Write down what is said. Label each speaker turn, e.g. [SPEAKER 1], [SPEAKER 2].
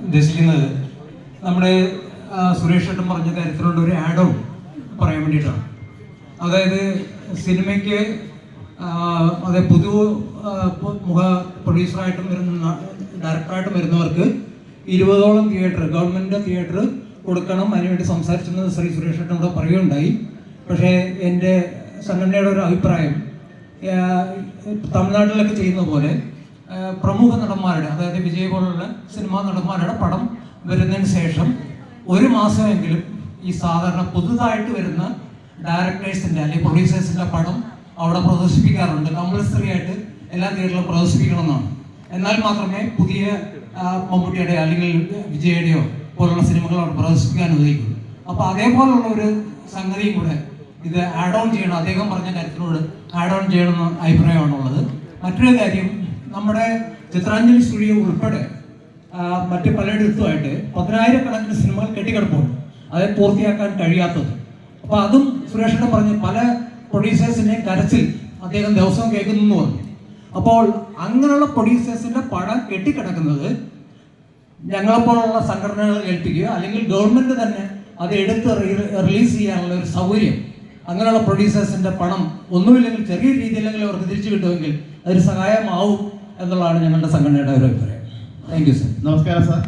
[SPEAKER 1] ഉദ്ദേശിക്കുന്നത് നമ്മുടെ സുരേഷ് ഏട്ടൻ പറഞ്ഞ കാര്യത്തിലുള്ള ഒരു ആഡ് ഓൺ പറയാൻ വേണ്ടിയിട്ടാണ്. അതായത് സിനിമയ്ക്ക് അതെ മുഖ പ്രൊഡ്യൂസറായിട്ടും വരുന്ന ഡയറക്ടറായിട്ടും വരുന്നവർക്ക് 20ഓളം തിയേറ്റർ ഗവൺമെൻറ് തിയേറ്റർ കൊടുക്കണം. അതിനുവേണ്ടി സംസാരിച്ചെന്ന് ശ്രീ സുരേഷ് ഏട്ടനോട് പറയുകയുണ്ടായി. പക്ഷേ എൻ്റെ സംഘടനയുടെ ഒരു അഭിപ്രായം തമിഴ്നാട്ടിലൊക്കെ ചെയ്യുന്ന പോലെ പ്രമുഖ നടന്മാരുടെ, അതായത് വിജയ് പോലുള്ള സിനിമാ നടന്മാരുടെ പടം വരുന്നതിന് ശേഷം 1 മാസമെങ്കിലും ഈ സാധാരണ പുതുതായിട്ട് വരുന്ന ഡയറക്ടേഴ്സിൻ്റെ അല്ലെങ്കിൽ പ്രൊഡ്യൂസേഴ്സിൻ്റെ പടം അവിടെ പ്രദർശിപ്പിക്കാറുണ്ട്. കമ്പൽസറി ആയിട്ട് എല്ലാ തിയേറ്ററിലും പ്രദർശിപ്പിക്കണമെന്നാണ്. എന്നാൽ മാത്രമേ പുതിയ മമ്മൂട്ടിയുടെ അല്ലെങ്കിൽ വിജയുടെയോ പോലുള്ള സിനിമകൾ അവിടെ പ്രദർശിപ്പിക്കാൻ അനുവദിക്കും. അപ്പോൾ അതേപോലുള്ള ഒരു സംഗതിയും കൂടെ ഇത് ആഡ് ഓൺ ചെയ്യണം. അദ്ദേഹം പറഞ്ഞ കാര്യത്തിനോട് ആഡ് ഓൺ ചെയ്യണമെന്ന് അഭിപ്രായമാണുള്ളത്. മറ്റൊരു കാര്യം, നമ്മുടെ ചിത്രാഞ്ജലി സ്റ്റുഡിയോ ഉൾപ്പെടെ മറ്റ് പലയിടത്തുമായിട്ട് 10,000-കണക്കിന് സിനിമകൾ കെട്ടിക്കിടപ്പുണ്ട്, അത് പൂർത്തിയാക്കാൻ കഴിയാത്തത്. അപ്പോൾ അതും സുരേഷിനെ പറഞ്ഞ് പല പ്രൊഡ്യൂസേഴ്സിൻ്റെയും കരച്ചിൽ അദ്ദേഹം ദിവസവും കേൾക്കുന്നു എന്ന് പറഞ്ഞു. അപ്പോൾ അങ്ങനെയുള്ള പ്രൊഡ്യൂസേഴ്സിൻ്റെ പടം കെട്ടിക്കിടക്കുന്നത് ഞങ്ങളെപ്പോലുള്ള സംഘടനകൾ ഏൽപ്പിക്കുകയോ അല്ലെങ്കിൽ ഗവൺമെൻറ് തന്നെ അത് എടുത്ത് റിലീസ് ചെയ്യാനുള്ള ഒരു സൗകര്യം, അങ്ങനെയുള്ള പ്രൊഡ്യൂസേഴ്സിൻ്റെ പണം ഒന്നുമില്ലെങ്കിൽ ചെറിയ രീതിയിലെങ്കിലും അവർക്ക് തിരിച്ചു കിട്ടുമെങ്കിൽ അതൊരു സഹായമാവും എന്നുള്ളതാണ് ഞങ്ങളുടെ സംഘടനയുടെ ഒരു അഭിപ്രായം. Thank you sir.
[SPEAKER 2] നമസ്കാരം സാർ.